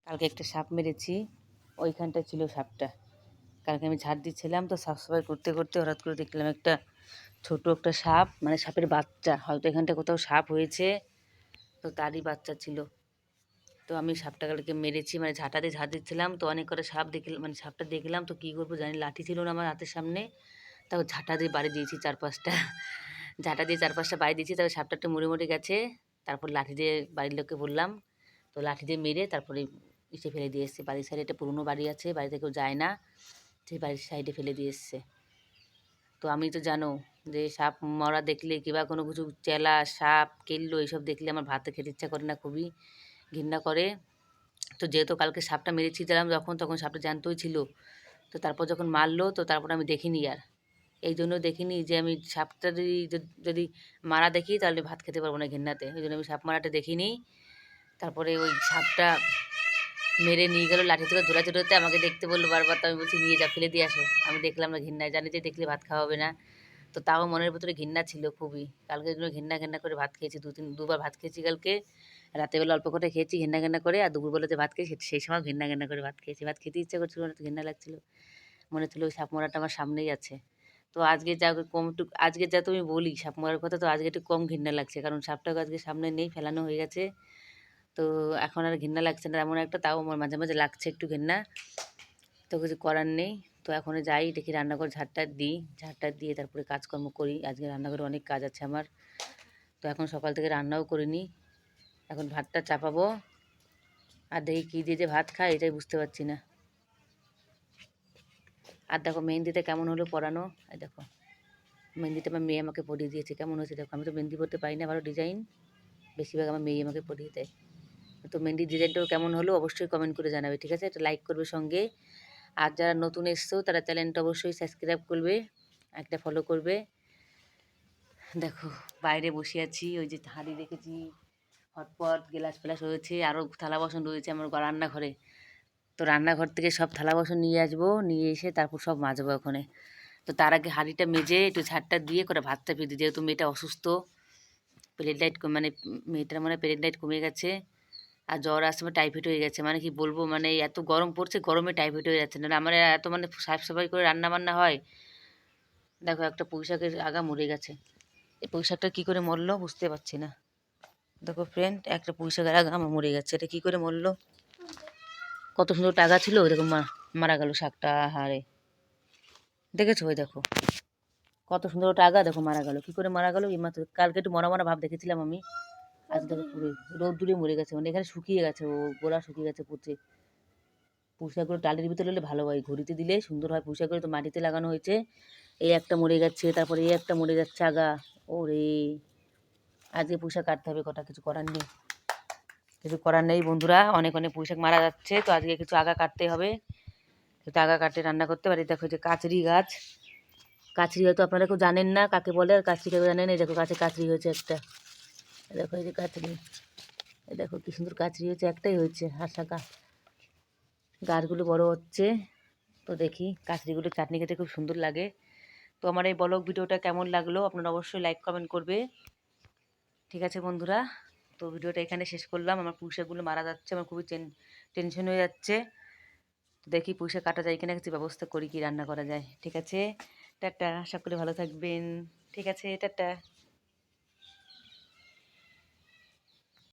কালকে একটা সাপ মেরেছি, ওইখানটা ছিল সাপটা। কালকে আমি ঝাড় দিচ্ছিলাম, তো সাফ সাফাই করতে করতে হঠাৎ করে দেখলাম একটা ছোট একটা সাপ, মানে সাপের বাচ্চা, হয়তো এখানটা কোথাও সাপ হয়েছে, তো তারই বাচ্চা ছিল। তো আমি সাপটা কালকে মেরেছি, মানে ঝাঁটা দিয়ে ঝাড় দিচ্ছিলাম, তো অনেক কটা সাপ দেখলাম, মানে সাপটা দেখলাম, তো কী করবো জানি, লাঠি ছিল না আমার হাতের সামনে, তাও ঝাঁটা দিয়ে বাড়ি দিয়েছি 4-5টা। ঝাঁটা দিয়ে 4-5টা বাড়ি দিয়েছি, তবে সাপটা একটু মরে মরে গেছে। তারপর লাঠি দিয়ে বাড়ির লোককে বললাম, তো লাঠি দিয়ে মেরে তারপরে ইসে ফেলে দিয়ে এসছে। বাড়ির সাইডে একটা পুরনো বাড়ি আছে, বাড়িতে কেউ যায় না, সেই বাড়ির সাইডে ফেলে দিয়ে এসছে। তো আমি তো জানো যে সাপ মরা দেখলে কিংবা কোনো কিছু চেলা সাপ কেল্লো এইসব দেখলে আমার ভাতে খেতে ইচ্ছা করে না, খুবই ঘৃণা করে। তো যেহেতু কালকে সাপটা মেরেছি দিলাম যখন, তখন সাপটা জ্যান্তই ছিল। তো তারপর যখন মারলো, তো তারপর আমি দেখিনি আর, এই জন্য দেখিনি যে আমি সাপটা যদি মারা দেখি তাহলে ভাত খেতে পারবো না ঘেন্নাতে, ওই জন্য আমি সাপ মারাটা দেখিনি। তারপরে ওই সাপটা মেরে নিয়ে গেলো লাঠি থেকে জোড়াতে জোড়াতে, আমাকে দেখতে বললো বারবার, তো আমি বলছি নিয়ে যা, ফেলে দিয়ে আসো। আমি দেখলাম না, ঘৃণায় জানি যে দেখলে ভাত খাওয়া হবে না, তো তাও মনের ভিতরে ঘৃণা ছিল খুবই। কালকে জন্য ঘৃণা ঘৃণা করে ভাত খেয়েছি, দুবার ভাত খেয়েছি কালকে। রাতেরবেলা অল্প করে খেয়েছি ঘৃণা ঘৃণা করে, আর দুপুরবেলাতে ভাত খেয়েছি সেই সময় ঘৃণা ঘৃণা করে ভাত খেয়েছি। ভাত খেতে ইচ্ছা করছিল না, তো ঘৃণা লাগছিল, মনে হচ্ছিল ওই সাপ মরাটা আমার সামনেই আছে। তো আজকে যা কম একটু, আজকে যা তুমি বলি সাপ মরার কথা, তো আজকে একটু কম ঘৃণা লাগছে, কারণ সাপটাকে আজকে সামনে নেই, ফেলানো হয়ে গেছে। তো এখন আর ঘৃণা লাগছে না এমন একটা, তাও আমার মাঝে মাঝে লাগছে একটু ঘৃণা, তো কিছু করার নেই। তো এখন যাই দেখি রান্নাঘর ঝাড়টা দিই, ঝাড়টা দিয়ে তারপরে কাজকর্ম করি। আজকে রান্নাঘরে অনেক কাজ আছে আমার, তো এখন সকাল থেকে রান্নাও করিনি, এখন ভাতটা চাপাবো। আর দেখি কী দিয়ে যে ভাত খাই এটাই বুঝতে পারছি না। আর দেখো মেহেন্দিটা কেমন হলো পরানো, এই দেখো মেহেন্দিটা আমার মেয়ে আমাকে পরিয়ে দিয়েছে, কেমন হয়েছে দেখো। আমি তো মেহেন্দি পরতে পারি না, ভালো ডিজাইন, বেশিরভাগ আমার মেয়ে আমাকে পরিয়ে দেয়। তো মেহেন্দির ডিজাইনটাও কেমন হলো অবশ্যই কমেন্ট করে জানাবে, ঠিক আছে? একটা লাইক করবে সঙ্গে। আর যারা নতুন এসছো তারা চ্যানেলটা অবশ্যই সাবস্ক্রাইব করবে, একটা ফলো করবে। দেখো বাইরে বসে আছি, ওই যে হাঁড়ি রেখেছি, হটপট গ্লাস ফ্লাস রয়েছে, আরও থালা বাসন রয়েছে আমার রান্নাঘরে। তো রান্নাঘর থেকে সব থালা বাসন নিয়ে আসবো, নিয়ে এসে তারপর সব মাজবো ওখানে। তো তার আগে হাঁড়িটা মেজে একটু ঝাড়টা দিয়ে করে ভাতটা পেয়ে দিই, যেহেতু মেয়েটা অসুস্থ, প্লেটলাইট মানে মেয়েটার মানে প্লেটলাইট কমে গেছে, আর জ্বর আসছে, টাইফয়েড হয়ে গেছে। মানে কি বলবো, মানে এত গরম পড়ছে, গরমে টাইফয়েড হয়ে যাচ্ছে। না আমার এত মানে সাফ সাফাই করে রান্না বান্না হয়। দেখো একটা পুঁইশাকের আগা মরে গেছে, এই পুঁইশাকটা কী করে মরলো বুঝতে পারছি না। দেখো ফ্রেন্ড, একটা পুঁইশাকের আগা আমার মরে গেছে, এটা কী করে মরলো? কত সুন্দর টাগা ছিল, দেখো মারা গেল শাকটা, হারে দেখেছো? ওই দেখো কত সুন্দর টাগা, দেখো মারা গেল, কী করে মারা গেল? এই মাত্র কালকে একটু মরা মরা ভাব দেখেছিলাম আমি, আজ দেখো পুরো রোদ্দুরে মরে গেছে, মানে এখানে শুকিয়ে গেছে, ও গোড়া শুকিয়ে গেছে পচে। পুঁইশাকগুলো টালির ভিতরে হলে ভালো হয়, ঘুরিতে দিলে সুন্দর হয়। পুঁইশাকগুলো তো মাটিতে লাগানো হয়েছে, এই একটা মরে যাচ্ছে, তারপরে এই একটা মরে যাচ্ছে আগা। ওরে, আজকে পুঁইশাক কাটতে হবে কটা, কিছু করার নেই, কিছু করার নেই বন্ধুরা, অনেক অনেক পুঁইশাক মারা যাচ্ছে, তো আজকে কিছু আগা কাটতে হবে, তো আগা কাটতে রান্না করতে পারি। দেখো যে কাচরি গাছ, কাচরি হয়তো আপনারা কেউ জানেন না কাকে বলে, আর কাচরি কেউ জানেন। এই দেখো গাছে কাচরি হয়েছে একটা, দেখো এই যে কাচরি, এই দেখো কি সুন্দর কাচরি হয়েছে, একটাই হয়েছে, আর শাখা গাছগুলো বড় হচ্ছে। তো দেখি কাচরিগুলো চাটনি খেতে খুব সুন্দর লাগে। তো আমার এই ব্লগ ভিডিওটা কেমন লাগলো আপনারা অবশ্যই লাইক কমেন্ট করবে, ঠিক আছে বন্ধুরা? তো ভিডিওটা এখানে শেষ করলাম, আমার পুঁইশাকগুলো মারা যাচ্ছে, আমার খুবই টেনশন হয়ে যাচ্ছে। তো দেখি পুঁইশাক কাটা যায় কিনা, কিছু ব্যবস্থা করি কি রান্না করা যায়, ঠিক আছে? টাটা, আশা করি ভালো থাকবেন, ঠিক আছে, টাটা।